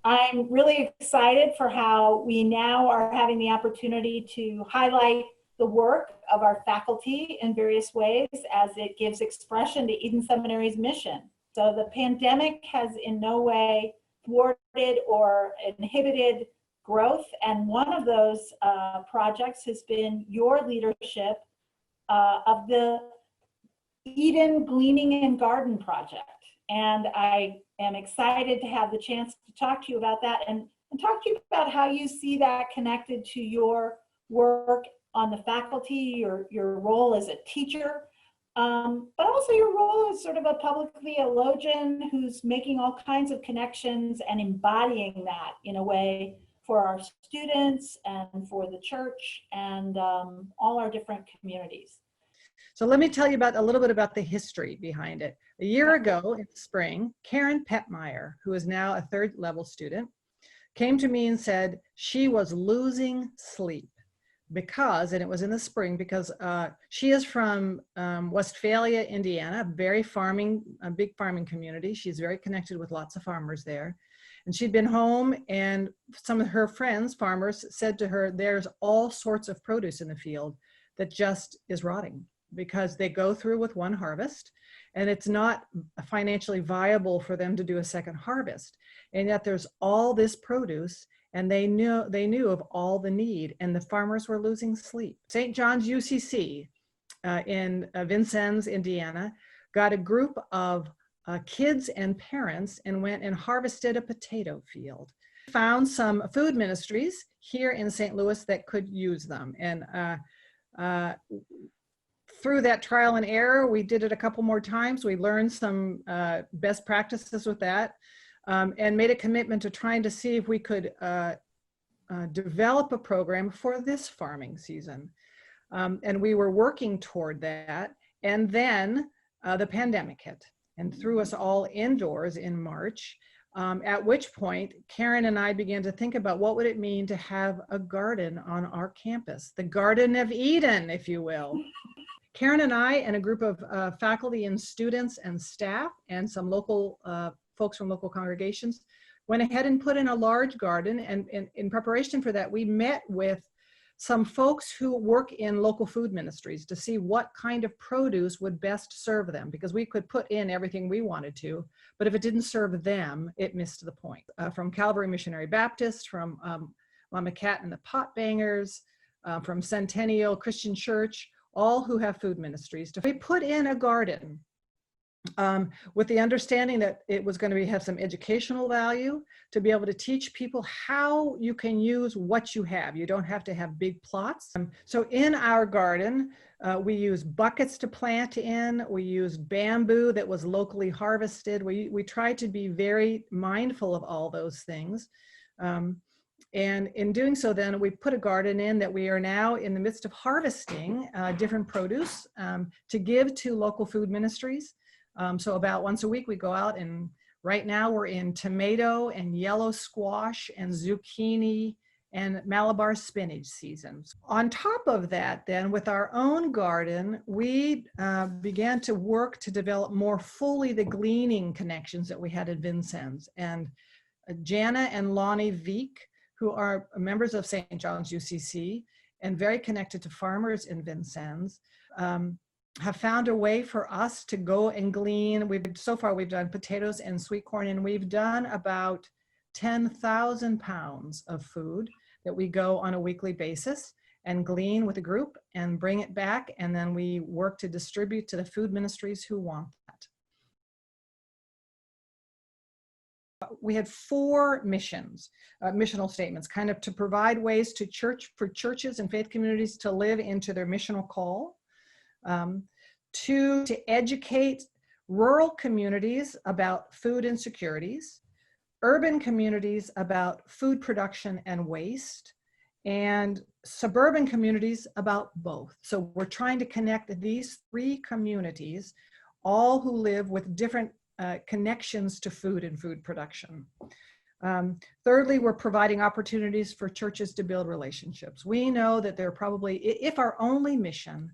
I'm really excited for how we now are having the opportunity to highlight the work of our faculty in various ways as it gives expression to Eden Seminary's mission. So the pandemic has in no way thwarted or inhibited growth, and one of those projects has been your leadership of the Eden Gleaning and Garden Project. And I am excited to have the chance to talk to you about that and talk to you about how you see that connected to your work on the faculty, your role as a teacher, but also your role as sort of a public theologian who's making all kinds of connections and embodying that in a way for our students and for the church and all our different communities. So let me tell you about a little bit about the history behind it. A year ago in spring, Karen Petmeyer, who is now a third level student, came to me and said she was losing sleep because, and it was in the spring, because she is from Westphalia, Indiana, a big farming community. She's very connected with lots of farmers there. And she'd been home and some of her friends, farmers, said to her, there's all sorts of produce in the field that just is rotting, because they go through with one harvest and it's not financially viable for them to do a second harvest. And yet there's all this produce and they knew of all the need, and the farmers were losing sleep. St. John's UCC in Vincennes, Indiana, got a group of kids and parents and went and harvested a potato field. Found some food ministries here in St. Louis that could use them. And through that trial and error, we did it a couple more times. We learned some best practices with that, and made a commitment to trying to see if we could develop a program for this farming season. And we were working toward that. And then the pandemic hit and threw us all indoors in March, at which point Karen and I began to think about what would it mean to have a garden on our campus, the Garden of Eden, if you will. Karen and I and a group of faculty and students and staff and some local folks from local congregations went ahead and put in a large garden. And in preparation for that, we met with some folks who work in local food ministries to see what kind of produce would best serve them, because we could put in everything we wanted to, but if it didn't serve them, it missed the point. From Calvary Missionary Baptist, from Mama Cat and the Pot Bangers, from Centennial Christian Church, all who have food ministries. We put in a garden with the understanding that it was going to have some educational value, to be able to teach people how you can use what you have. You don't have to have big plots. So in our garden, we use buckets to plant in. We used bamboo that was locally harvested. We tried to be very mindful of all those things. And in doing so, then we put a garden in that we are now in the midst of harvesting different produce to give to local food ministries. So about once a week we go out, and right now we're in tomato and yellow squash and zucchini and Malabar spinach seasons. On top of that, then, with our own garden, we began to work to develop more fully the gleaning connections that we had at Vincennes. And Jana and Lonnie Veek, who are members of St. John's UCC and very connected to farmers in Vincennes, have found a way for us to go and glean. So far we've done potatoes and sweet corn, and we've done about 10,000 pounds of food that we go on a weekly basis and glean with a group and bring it back, and then we work to distribute to the food ministries who want that. We had 4 missional statements, kind of to provide ways for churches and faith communities to live into their missional call. To educate rural communities about food insecurities, urban communities about food production and waste, and suburban communities about both. So we're trying to connect these 3 communities, all who live with different connections to food and food production. Thirdly, we're providing opportunities for churches to build relationships. We know that there are probably, if our only mission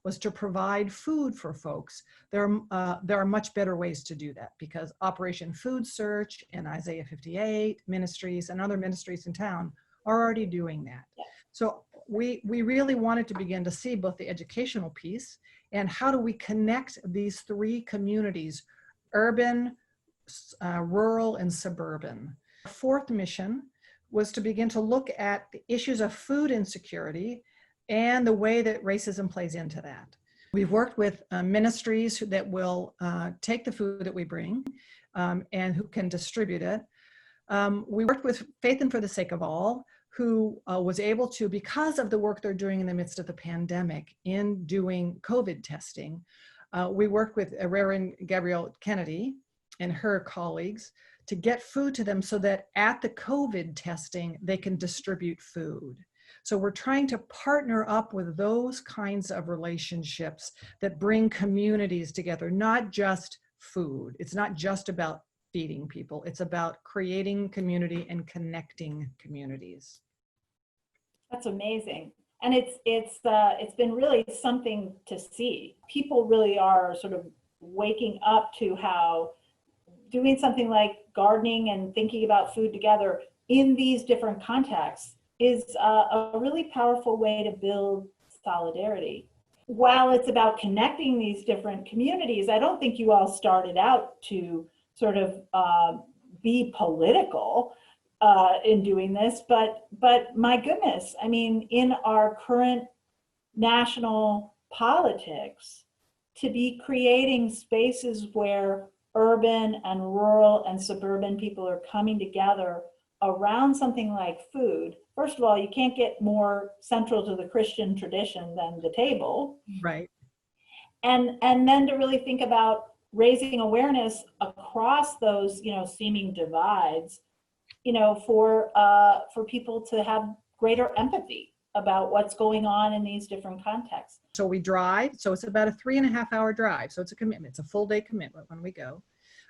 was to provide food for folks. There are much better ways to do that, because Operation Food Search and Isaiah 58 ministries and other ministries in town are already doing that. So we really wanted to begin to see both the educational piece and how do we connect these three communities, urban, rural, and suburban. Our fourth mission was to begin to look at the issues of food insecurity and the way that racism plays into that. We've worked with ministries that will take the food that we bring and who can distribute it. We worked with Faith and for the Sake of All, who was able to, because of the work they're doing in the midst of the pandemic in doing COVID testing. We worked with Reverend Gabrielle Kennedy and her colleagues to get food to them so that at the COVID testing, they can distribute food. So we're trying to partner up with those kinds of relationships that bring communities together, not just food. It's not just about feeding people. It's about creating community and connecting communities. That's amazing. And it's been really something to see. People really are sort of waking up to how doing something like gardening and thinking about food together in these different contexts is a really powerful way to build solidarity. While it's about connecting these different communities, I don't think you all started out to sort of be political in doing this, but my goodness, I mean, in our current national politics, to be creating spaces where urban and rural and suburban people are coming together around something like food. First of all, you can't get more central to the Christian tradition than the table. Right. And then to really think about raising awareness across those, seeming divides, for people to have greater empathy about what's going on in these different contexts. So we drive, so it's about a 3.5-hour drive. So it's a commitment, it's a full day commitment when we go.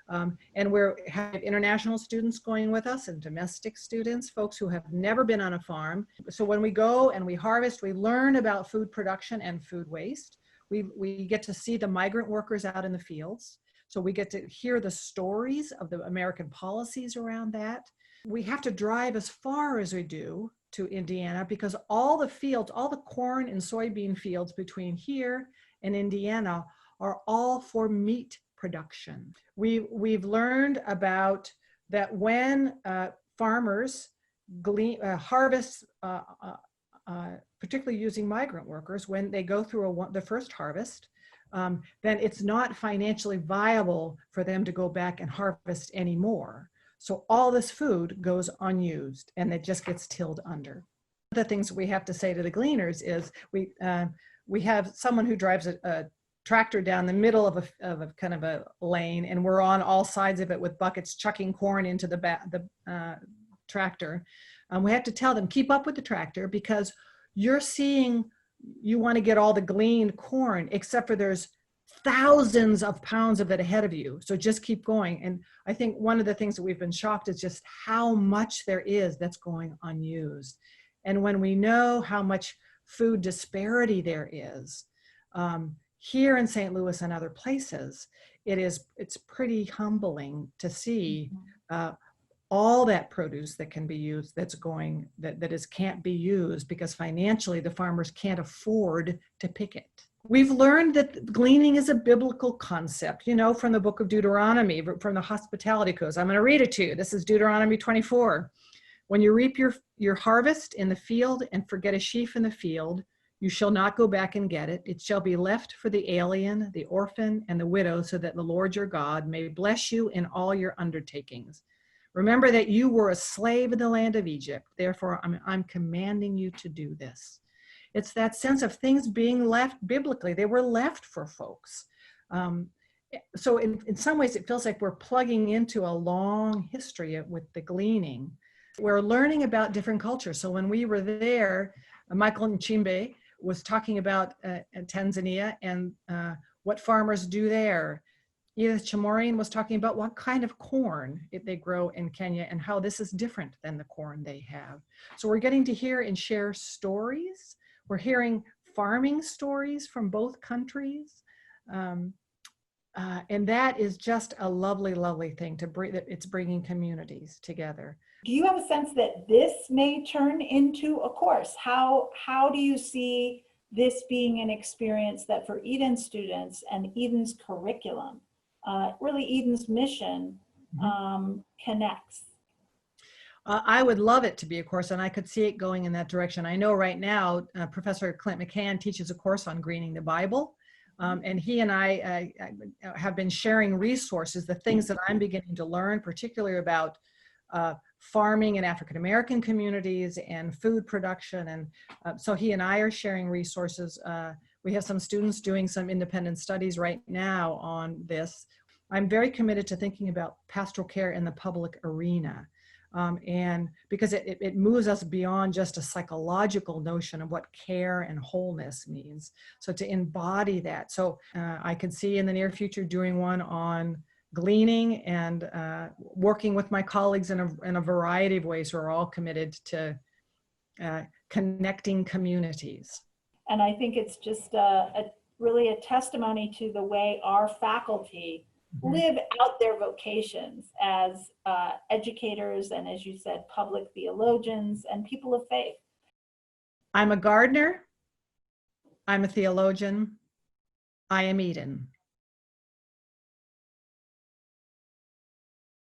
And we have international students going with us and domestic students, folks who have never been on a farm. So when we go and we harvest, we learn about food production and food waste. We get to see the migrant workers out in the fields. So we get to hear the stories of the American policies around that. We have to drive as far as we do to Indiana because all the fields, all the corn and soybean fields between here and Indiana are all for meat production. We've learned about that when farmers harvest, particularly using migrant workers, when they go through the first harvest, then it's not financially viable for them to go back and harvest anymore. So all this food goes unused and it just gets tilled under. The things we have to say to the gleaners is we have someone who drives a tractor down the middle of a kind of a lane, and we're on all sides of it with buckets chucking corn into the tractor. We have to tell them, keep up with the tractor because you want to get all the gleaned corn, except for there's thousands of pounds of it ahead of you. So just keep going. And I think one of the things that we've been shocked is just how much there is that's going unused. And when we know how much food disparity there is, here in St. Louis and other places, it's pretty humbling to see all that produce that can be used that can't be used because financially the farmers can't afford to pick it. We've learned that gleaning is a biblical concept, from the book of Deuteronomy, from the hospitality codes. I'm going to read it to you. This is Deuteronomy 24. When you reap your harvest in the field and forget a sheaf in the field, you shall not go back and get it. It shall be left for the alien, the orphan, and the widow, so that the Lord your God may bless you in all your undertakings. Remember that you were a slave in the land of Egypt. Therefore, I'm commanding you to do this. It's that sense of things being left biblically. They were left for folks. So in some ways, it feels like we're plugging into a long history with the gleaning. We're learning about different cultures. So when we were there, Michael Nchimbe was talking about Tanzania and what farmers do there. Edith Chamorian was talking about what kind of corn they grow in Kenya and how this is different than the corn they have. So we're getting to hear and share stories. We're hearing farming stories from both countries. And that is just a lovely, lovely thing to bring, that it's bringing communities together. Do you have a sense that this may turn into a course? How do you see this being an experience that for Eden students and Eden's curriculum, really Eden's mission, connects? I would love it to be a course, and I could see it going in that direction. I know right now, Professor Clint McCann teaches a course on greening the Bible. And he and I have been sharing resources, the things that I'm beginning to learn, particularly about farming in African-American communities and food production. And so he and I are sharing resources. We have some students doing some independent studies right now on this. I'm very committed to thinking about pastoral care in the public arena. And because it moves us beyond just a psychological notion of what care and wholeness means. So to embody that. So I could see in the near future doing one on gleaning and working with my colleagues in a variety of ways who are all committed to connecting communities. And I think it's just really a testimony to the way our faculty live out their vocations as educators and, as you said, public theologians and people of faith. I'm a gardener. I'm a theologian. I am Eden.